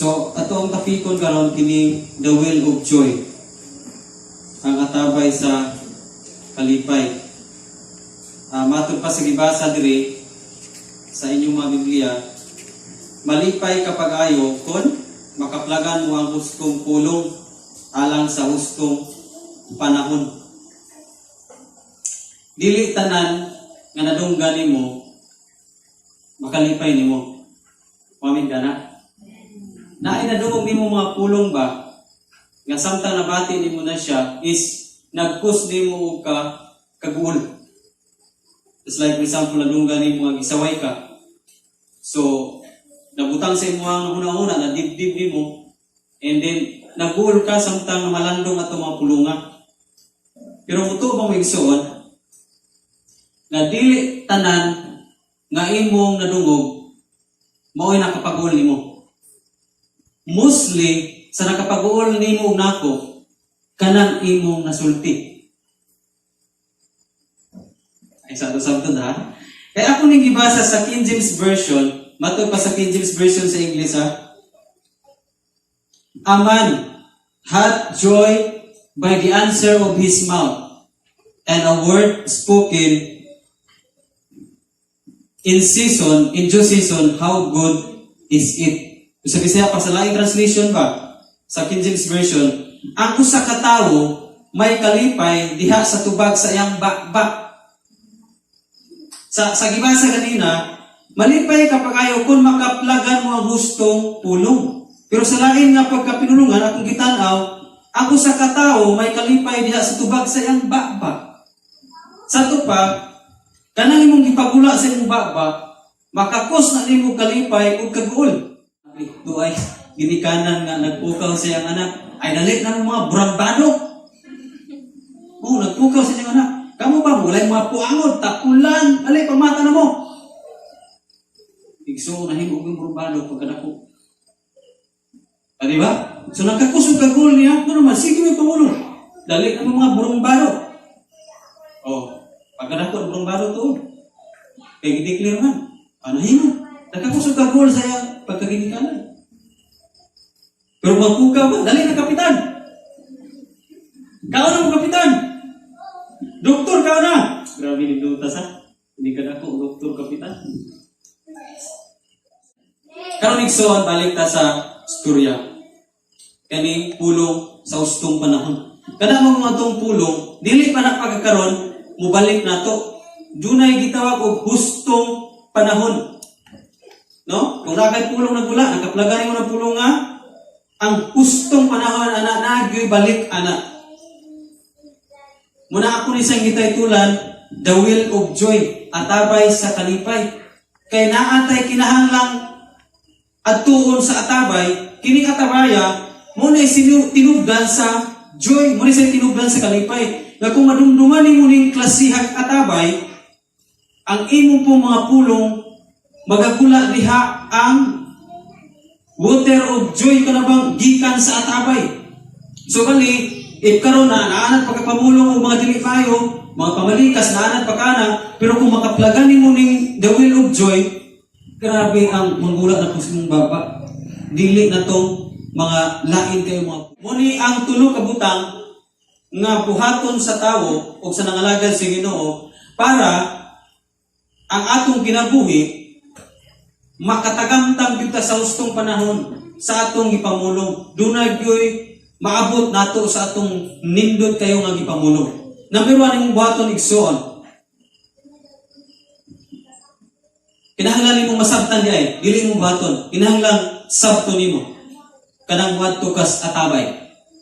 So ato ang tapikon karon kini the will of joy. Ang atabay sa kalipay. Matod pa sa gibasa diri sa inyong mga Biblia, malipay kapag ayo kon makaplagan mo ang hustong pulong alang sa hustong panahon. Dili tanan nga nadunggan nimo makalipay nimo. Mamin kana. Na inadungog nimo mga pulong ba nga samtang nabati nimo na siya is nagkus nimo og kaguol. Just like for example nadunggan nimo ang isaway ka. So nabutang sa imo ang una-una na dibdib nimo and then nagguol ka samtang malandong ato mga pulunga. Pero muto bang igsoon na dili tanan nga imong nadungog mao'y nakapag-uol nimo. Mostly sa nakapag-uol nimo og nako kanang imong nasulti. Ay sabto ha. Kaya ako ning gibasa sa King James Version, matod pa sa King James Version sa English ha. A man hath joy by the answer of his mouth, and a word spoken in season, in due season, how good is it? Sa Bisaya pa sa laing translation ba? Sa King James Version, ang usa ka tawo may kalipay diha sa tubag sa iyang bakbak. Sa gibasa kanina, malipay kapag ayaw kung makaplagan mo ang hustong pulong. Pero sa lain nga pagkapinulungan, akong gitanaw, ang usa ka tawo may kalipay diha sa tubag sa iyang bakbak. Sa tupag, kanang imong gipagula sa imong bakbak, makakos na nimo kalipay ug kaguol. Ito ay ginikanan nga nagpukaw sa iyang anak. Ay nalit na mga brambado. Nagpukaw sa iyang anak. Kamu ba mo walay mga puangod, takulan, alay pamata na mo. Igso na himo og brambado pagkadako. Di ba? So nagkakus ug kaguol niya, naman sige may pangulo. Dali na mga brambado. Pagkadako ang brambado to. Kaya i-declare man. Himo? Nagkakusog ka goal sa iyang pagkaginikanan. Pero magpuka ba? Dali na kapitan. Kao na mo kapitan. Doktor kao na. Grabe ni Dutas ha. Hindi ka na ako doktor kapitan. Karon igsoon balik ta sa istorya. Kani pulong sa ustong panahon. Kada mo mga tong pulong, dili pa na pagkakaroon mubalik na to. Dunay gitawag og hustong panahon. No? Kung nakay pulong nagula, nakaplagan mo ng pulong nga, ang hustong panahon, anak, nagyoy balik, anak. Muna ako ni sang gitaytulan, the will of joy, atabay sa kalipay. Kaya naatay kinahanglang at tuon sa atabay, kini atabaya, muna tinubdan sa joy, muna tinubdan sa kalipay. Na kung madumduman ni muning klasihag atabay, ang imo pong mga pulong, magagula diha ang water of joy kanabang gikan sa atabay. So bali, if karon na naanad pagkapamulong og mga dili kayo, mga pamalikas naanad pa kana, pero kung makaplagan ni muning the will of joy, grabe ang manggula na po sa mong baba. Dili na tong mga lain kayo mga. Muni ang tulo ka butang nga buhaton sa tawo o sa nangalagad sa Ginoo para ang atong kinabuhi makatagamtang kita sa hustong panahon sa atong gipamulong. Dunay gyoy maabot nato sa atong nindot kayo nga gipamulong. Number 1 imong buhaton igsoon. Kinahanglan nimo masabtan diay, dili mo buhaton. Kinahanglan sabto nimo. Kanang wadto kas atabay.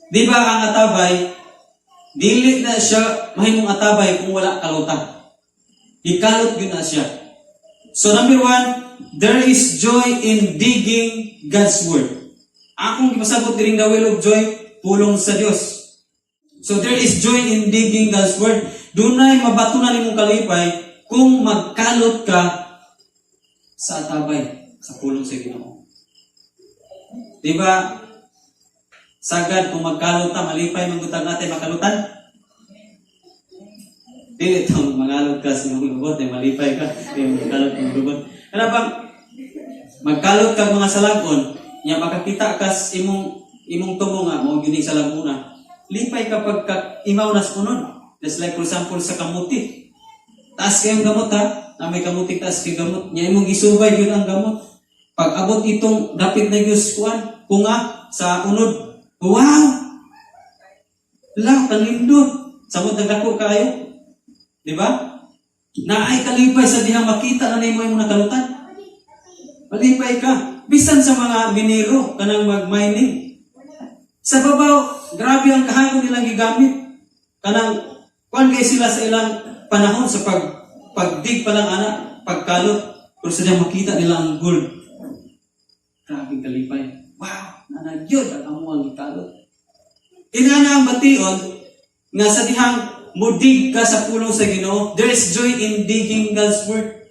Di ba ang atabay dili na siya mahimong atabay kung wala kalutan. Ikalot yun na siya. So number 1, there is joy in digging God's word. Akong ipasabot diring the will of joy, pulong sa Dios. So there is joy in digging God's word. Dunay mabatunan nimong kalipay kung magkalot ka sa atabay, sa pulong sa Ginoo. Diba? Sagad kung magkalot ta, malipay manggutang natin makalutan. Dili itong mangalot ka sa mga lubot, malipay ka, magkalot ng lubot. Kaya bang magkalot ka mga salagon, nya makakita kas imong tumo nga mo gini sa Laguna. Lipay kapag imaw nas unod. Just like for example sa kamuti. Taas kayong gamot ha, na may kamuti taas kayong gamot. Nya imong gisurvive yun ang gamot. Pag abot itong dapit na Diyos kuan, kunga sa unod. Wow! Lang, kanindot. Samot nagdako kayo. Di ba? Naay kalipay sa dihang makita na nimo imong nakalutan. Malipay ka. Bisan sa mga minero, kanang mag-mining. Sa babaw, grabe ang kahapon nilang gigamit. Kanang, kuan kay sila sa ilang panahon sa pagdig pa lang anak, pagkalot. Pero sa dihang makita nila ang gold. Grabe kalipay. Wow! Nanagyon ang amuang ikalot. Inana ang bation, nga sa dihang mudig ka sa pulong sa Ginoo, there is joy in digging God's word.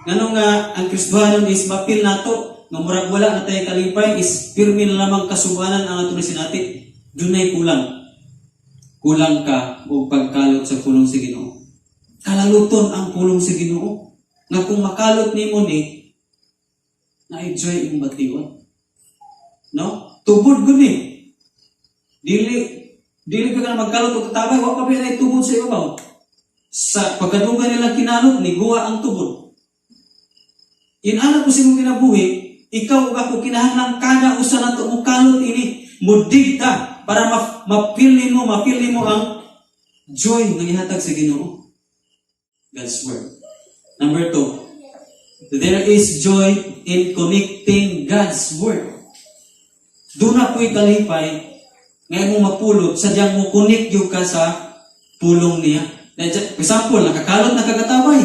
Ngano nga ang Kristohanon is mapil nato nga murag wala na tayo kalipay is pirmi na lamang kasubanan ang ato sinati. Dunay kulang. Kulang ka o pagkalot sa pulong sa Ginoo. Kalaluton ang pulong sa Ginoo. Nga kung makalot nimo ni na-enjoy imong bation. No? Tubod guni. Dili ka na magkalot o katabay, wa pa pinay tubod sa ibabaw. Sa pagkadugan nila kinalot, niguwa ang tubod. Inana ko si mong kinabuhi, ikaw o ako kinahanglang kada usa na ito mong kalot ini, mudig ta, para mapili mo ang joy na ihatag sa Ginoo. God's word. Number 2, there is joy in connecting God's word. Doon na po'y kalipay, ngayon mo mapulot, sadyang mo connect yung ka sa pulong niya. For example, nakakalot na kagatabay.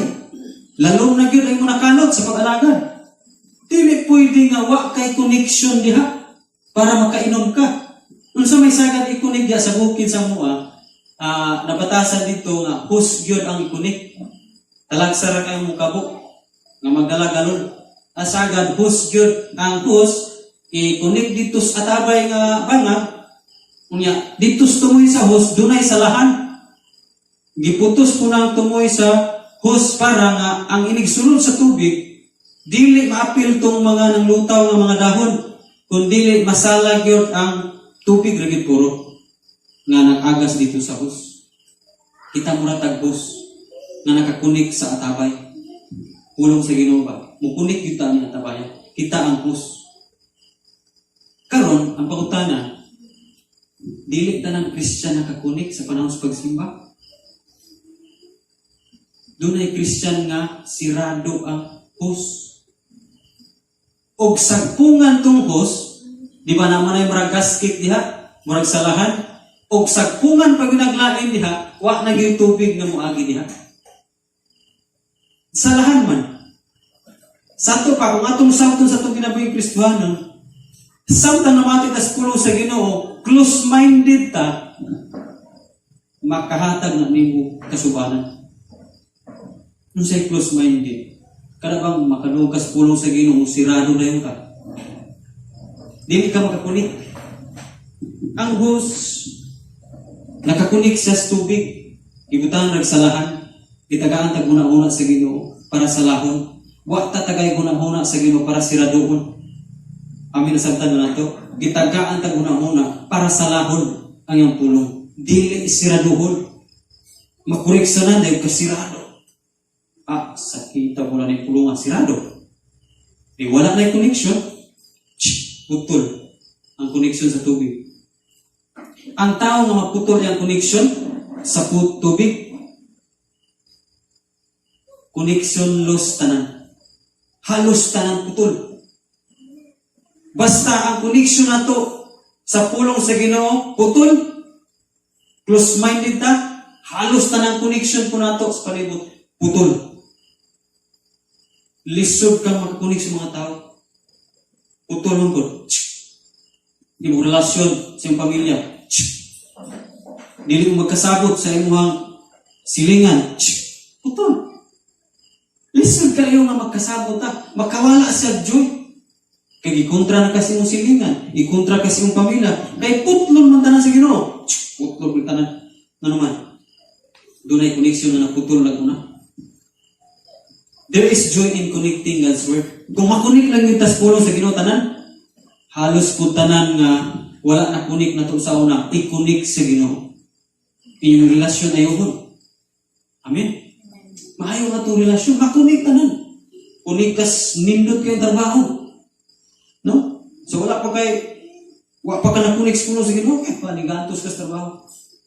Lalong na yun ay mo nakalot sa pag-alagad. Dili pwede nga wa kay connection diha para makainom ka. Kung sa may sagad i-connect diya sa bukid sa mua, nabatasan dito nga hus yun ang i-connect. Talagsara kayo mong kabuk nga magdala galon. Asagad hus yun ang hus i-connect dito sa atabay nga banga. Unya, dito tumoy sa hus, dunay sa lahan. Giputos po nang tumoy sa hus para nga ang inigsulod sa tubig, dili maapil tong mga nanglutaw nga mga dahon, kundi masalag yun ang tubig ragid puro nga nag-agas dito sa hus. Kita mo ratag hus nga nakakunik sa atabay. Pulong sa Ginoo ba? Mukunik kita ni atabay. Kita ang hus. Karon ang pangutana, dili tanang Kristyan nakakunik sa panahon sa pagsimba. Doon ay Kristyan nga sirado ang hus. Og sagpungan tong hus, di ba naman ay murag gasket diha, murag salahan, og sagpungan pag naglain diha, wa na gyud tubig nga moagi diha. Salahan man. Santo pa kung atong samton sa atong kinabuhing Kristohanon, samtang namati tas pulo sa Ginoo, close-minded ta, makahatag na nimo kasubanan. Nung sa'y close-minded, kada bang makalugas pulong sa Ginoo, sirado na yun ka. Dili ka makakunik. Ang hus, nakakunik sa tubig, ibutang nagsalahan, itagaan tag una-una sa Ginoo para sa lahon. Wa tatagay una-una sa Ginoo para siradoon. Amin na sabtan na nato, gitagaan tag una-una para sa lahon ang iyong pulong. Dili siradoon. Makunik sa na, dahil kasirado. Sakita mo na ng pulungan sirado. Di wala na yung connection. Putol ang connection sa tubig. Ang tao nga maputol yung connection sa tubig, connection lost tanan. Halos tanan putol. Basta ang connection na to sa pulong sa Ginoo, putol, close-minded ta, halos tanan connection po na to sa palibot, putol. Lisod kang makakunik sa mga tao. Putulong ko. Di mo relasyon sa iyong pamilya. Dili mo magkasabot sa imong silingan. Putol. Lisod kayo nga magkasabot ta. Makawala sa joy. Kaya ikontra na kasi mong silingan. Ikontra kasi mong pamilya. Kaya putlon man tanan sa Ginoo. Putlon man tanan. Ano man? Doon ay koneksyon na naputol lang na. There is joy in connecting God's word. Kung makunik lang yung tas pulong sa Ginoo tanan, halos puntanan nga wala na kunik na to sa una, ikunik sa Ginoo. Inyong relasyon ayohon. Amen. Maayo nga to relasyon, makunik tanan. Kunik kas nindot kay trabaho. No? So wala pa ka na kunik sa puno sa Ginoo, kay panigantos kas trabaho.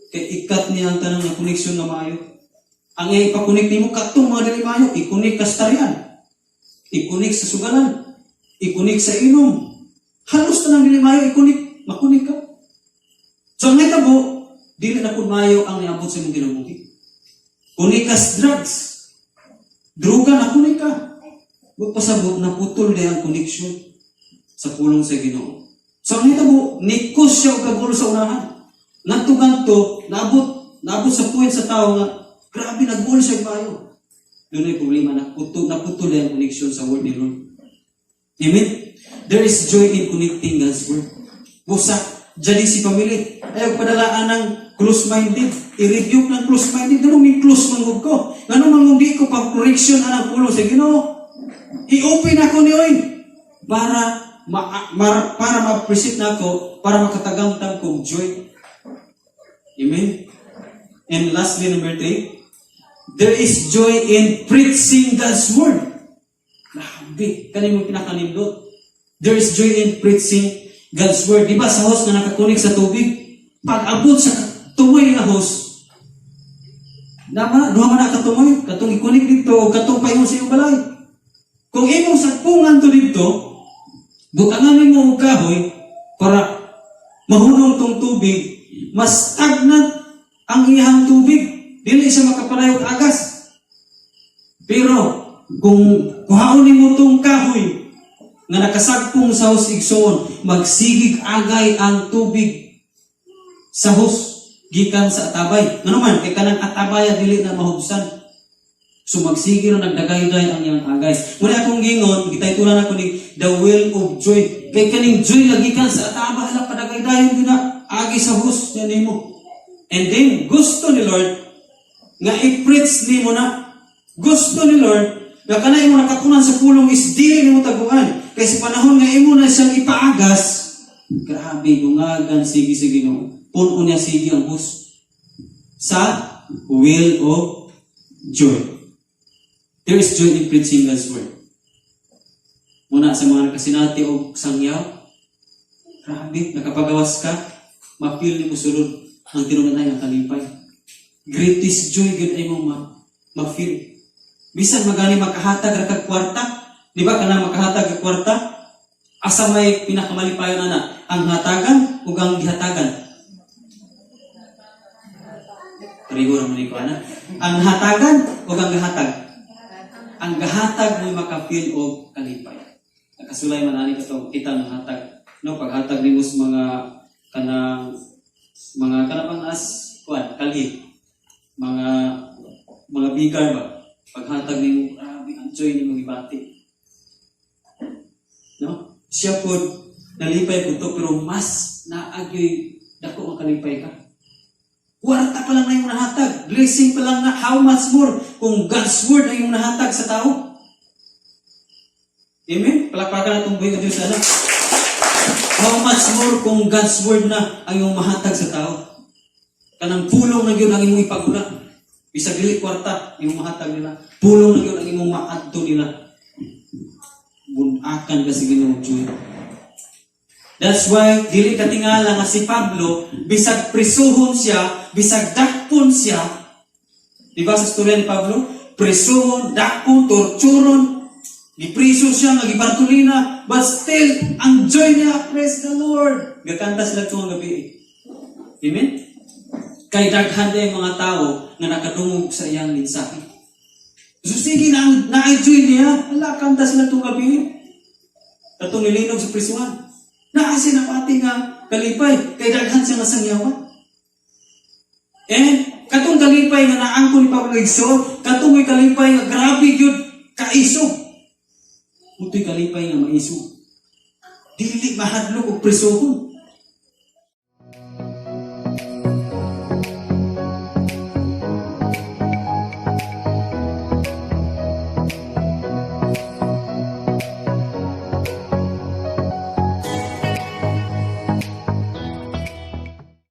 Kay ikat niya ang tanang na koneksyon na maayo. Ang ipakunik nimo katong mga dili maayo, ikunik kas tarian. Ikunik sa sugalan. Ikunik sa inom. Halos tanang dili maayo, ikunik, makunik ka. So ang itabo, dili na pud maayo ang niabot sa imong kinabuhi. Kunik kas drugs. Droga na kunik ka. Pasabot na putol na ang koneksyon sa pulong sa Ginoo. So ang hitabo, nikos siya o kagulo sa unahan. Nagtuganto, naabot sa point sa tao nga, grabe, nagbuol siya maayo. Doon ay problema, naputol na ang koneksyon sa word ni Lord. Amen? There is joy in connecting God's word. Busa, dyan si pamilya. Ayaw padalaan ng close-minded. I-rebuke ng close-minded. Ganun may close mangog ko. Ganun mangog di ko pag-correction anang pulo sa Ginoo. I-open ako niyoy. Para ma-appreciate na ako, para makatagamtam kong joy. Amen? And lastly, number 3, there is joy in preaching God's word. Grabe, kanin mo pinakanindot. There is joy in preaching God's word. Diba sa host na nakakunik sa tubig? Pag abot sa tumoy nga host, duha man na katumoy, katong ikunik dito, o katong payon sa iyong balay. Kung imong sakpungan to dito, butangan mo og kahoy para mahunong tong tubig, mas stagnant ang iyang tubig. Dili siya makapalayo og agas. Pero kung kuhaon mo tong kahoy nga nakasagpong sa hus igsoon, magsigig agay ang tubig sa hus gikan sa atabay. Nga naman, kay kanang atabay dili na mahubsan. So magsigig na nagdagayday ang iyang agay. Muna akong gingon, gitaytunan ako ni the will of joy. Kay kaning joy lagi kan sa ataba, hala padagaydayon yun na agi sa hus yan mo. And then, gusto ni Lord nga i-preach ni mo na. Gusto ni Lord nga kanay mo nakakunan sa pulong is dili ni mo taguan. Kasi panahon nga imo na siyang ipaagas, grabe, gungagan, sige no. Puno niya sige ang hus sa will of joy. There is joy in preaching God's word. Muna sa mga nakasinati o sangyaw, grabe, nakapagawas ka, mapil ni mo sulod ang tinunanay ang kalipay. Greatest joy good ay mo ma-feel. Bisan magani makahatag ra kag kwarta, di ba kana makahatag kag kwarta? Asa may pinakamalipayon ana, ang hatagan ug ang gihatagan? Pareho ra man iko ana. Ang hatagan ug ang gahatag? Ang gahatag mo makapil og kalipay. Nakasulay man ani kato kita ng hatag. No, paghatag nimo sa mga kanang as kuan kalhit. Mga bigar ba? Paghatag nimo, grabe ang joy nimo gibati. No? Siya pod nalipay po to, pero mas naagyoy dako ang kalipay ka. Kwarta pa lang na yung nahatag. Blessing pa lang na how much more kung God's word ay yung nahatag sa tao. Amen? Palakpakan na itong buhay ka Diyos sana. How much more kung God's word na ay yung mahatag sa tao. Kanang pulong na yun ang imong ipagula. Bisag dili kwarta, yung mahatag nila. Pulong na yun ang imong maadto nila. Bunakan kasi Ginoo joy. That's why, dili katingala nga si Pablo, bisag prisuhon siya, bisag dakpon siya. Diba sa storya ni Pablo? Prisuhon, dakpon, torturon, gipriso siya, nagibartolina, but still, ang joy niya, praise the Lord. Gakanta sila ito ang gabi. Amen? Kay daghan na yung mga tao na nakadungog sa iyang mensahe. So sige, na-enjoy niya, wala, kanta sila itong gabi. Katong nilinog sa prisuhan. Naasin ang ating kalipay, kay daghan siya nasangyawan. And katong kalipay nga naangko ni Pablo Igsoon, katong may kalipay nga grabe yun, kaiso. Muto'y kalipay nga maiso. Dili mahadlok o prisuhon.